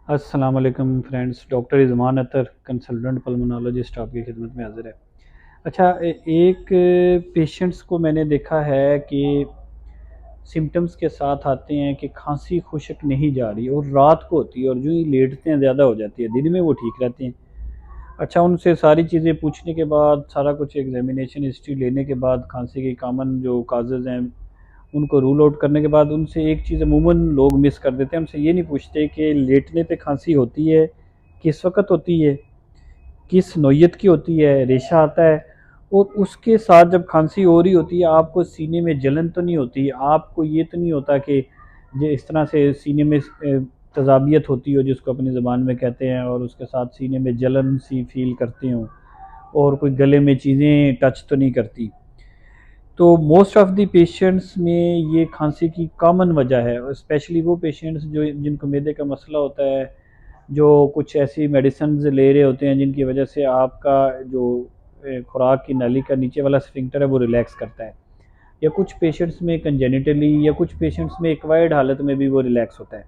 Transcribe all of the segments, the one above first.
अस्सलाम वालेकुम friends. Doctor इज़मान अतर, consultant pulmonologist आपकी खिदमत में हाज़िर है। अच्छा, एक पेशेंट्स को मैंने देखा है कि सिम्पटम्स के साथ आते हैं कि खांसी खुशक नहीं जा रही और रात को होती है और जो ही लेटते हैं ज़्यादा हो जाती है, दिन में वो ठीक रहते हैं। अच्छा, उनसे सारी चीज़ें पूछने के बाद, सारा कुछ एग्जामिनेशन हिस्ट्री लेने के बाद, खांसी की कॉमन जो काजेज़ हैं उनको रूल आउट करने के बाद उनसे एक चीज़ अमूमन लोग मिस कर देते हैं, उनसे ये नहीं पूछते कि लेटने पे खांसी होती है, किस वक़्त होती है, किस नौइयत की होती है, रेशा आता है, और उसके साथ जब खांसी हो रही होती है आपको सीने में जलन तो नहीं होती, आपको ये तो नहीं होता कि जो इस तरह से सीने में तज़ाबियत होती हो जिसको अपनी ज़बान में कहते हैं, और उसके साथ सीने में जलन सी फील करते हो, और कोई गले में चीज़ें टच तो नहीं करती। तो मोस्ट ऑफ़ द पेशेंट्स में ये खांसी की कॉमन वजह है, और स्पेशली वो पेशेंट्स जो जिनको मैदे का मसला होता है, जो कुछ ऐसी मेडिसिन्स ले रहे होते हैं जिनकी वजह से आपका जो खुराक की नाली का नीचे वाला स्फिंक्टर है वो रिलैक्स करता है, या कुछ पेशेंट्स में कंजेनिटली, या कुछ पेशेंट्स में एक्वायर्ड हालत में भी वो रिलैक्स होता है।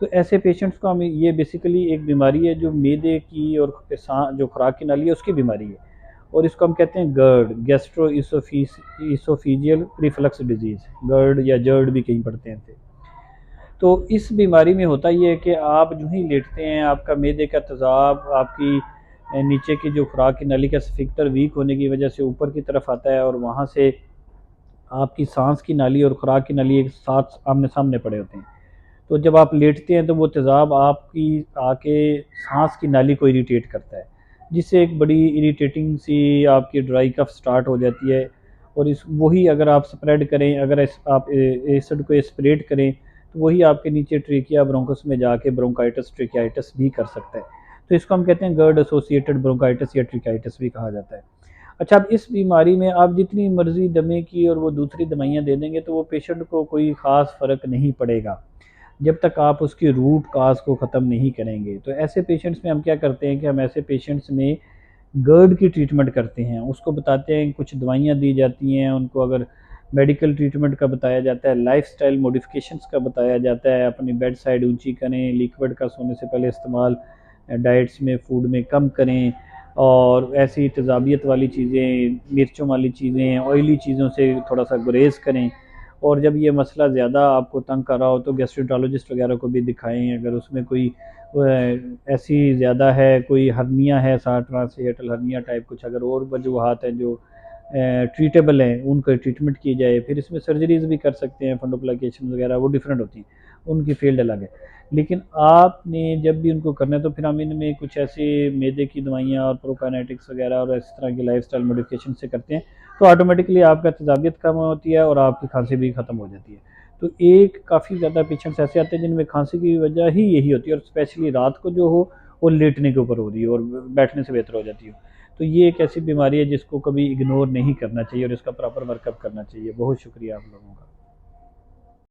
तो ऐसे पेशेंट्स को हम, ये बेसिकली एक बीमारी है जो मैदे की और जो खुराक की नाली है उसकी बीमारी है, और इसको हम कहते हैं गर्ड, गैस्ट्रो इसोफीजियल रिफ्लक्स डिजीज़, गर्ड या जर्ड भी कहीं पढ़ते हैं थे। तो इस बीमारी में होता ये है कि आप जो ही लेटते हैं आपका मैदे का तेज़ाब आपकी नीचे की जो खुराक की नली का स्फिंक्टर वीक होने की वजह से ऊपर की तरफ आता है, और वहाँ से आपकी सांस की नाली और खुराक की नली एक साथ आमने सामने पड़े होते हैं। तो जब आप लेटते हैं तो वो तेज़ाब आपकी आके सांस की नाली को इरिटेट करता है, जिससे एक बड़ी इरिटेटिंग सी आपकी ड्राई कफ स्टार्ट हो जाती है। और इस वही अगर आप स्प्रेड करें, अगर आप एसिड को स्प्रेड करें, तो वही आपके नीचे ट्रेकिया ब्रोंकस में जाके ब्रोंकाइटिस ट्रेकियाइटिस भी कर सकता है। तो इसको हम कहते हैं गर्ड एसोसिएटेड ब्रोंकाइटिस या ट्रेकियाइटिस भी कहा जाता है। अच्छा, अब इस बीमारी में आप जितनी मर्ज़ी दमे की और वो दूसरी दवाइयाँ दे देंगे तो वो पेशेंट को कोई ख़ास फ़र्क नहीं पड़ेगा, जब तक आप उसकी रूट काज़ को ख़त्म नहीं करेंगे। तो ऐसे पेशेंट्स में हम क्या करते हैं कि हम ऐसे पेशेंट्स में गर्ड की ट्रीटमेंट करते हैं, उसको बताते हैं, कुछ दवाइयाँ दी जाती हैं उनको, अगर मेडिकल ट्रीटमेंट का बताया जाता है, लाइफ़स्टाइल मॉडिफ़िकेशंस का बताया जाता है, अपनी बेड साइड ऊँची करें, लिक्विड का सोने से पहले इस्तेमाल डाइट्स में, फूड में कम करें, और ऐसी तेज़ाबियत वाली चीज़ें, मिर्चों वाली चीज़ें, ऑयली चीज़ों से थोड़ा-सा गुरेज़ करें। और जब ये मसला ज़्यादा आपको तंग कर रहा हो तो गैस्ट्रोएंटेरोलॉजिस्ट वगैरह को भी दिखाएँ, अगर उसमें कोई ऐसी ज़्यादा है, कोई हर्निया है, साथ ट्रांसहिएटल हर्निया टाइप कुछ अगर और वजूहात हैं जो ट्रीटेबल हैं, उनका ट्रीटमेंट की जाए। फिर इसमें सर्जरीज़ भी कर सकते हैं, फंडोप्लाकेशन वगैरह, वो डिफरेंट होती हैं, उनकी फ़ील्ड अलग है। लेकिन आपने जब भी उनको करना है तो फिर हम इनमें कुछ ऐसे मैदे की दवाइयाँ और प्रोकाइनेटिक्स वगैरह और इस तरह की लाइफ़स्टाइल मॉडिफ़िकेशन से करते हैं, तो ऑटोमेटिकली आपका तेज़ाबियत कम होती है और आपकी खांसी भी ख़त्म हो जाती है। तो एक काफ़ी ज़्यादा पेशेंट्स ऐसे आते हैं जिनमें खांसी की वजह ही यही होती है, और स्पेशली रात को जो हो वो लेटने के ऊपर हो रही है और बैठने से बेहतर हो जाती है। तो ये एक ऐसी बीमारी है जिसको कभी इग्नोर नहीं करना चाहिए और इसका प्रॉपर वर्कअप करना चाहिए। बहुत शुक्रिया आप लोगों का।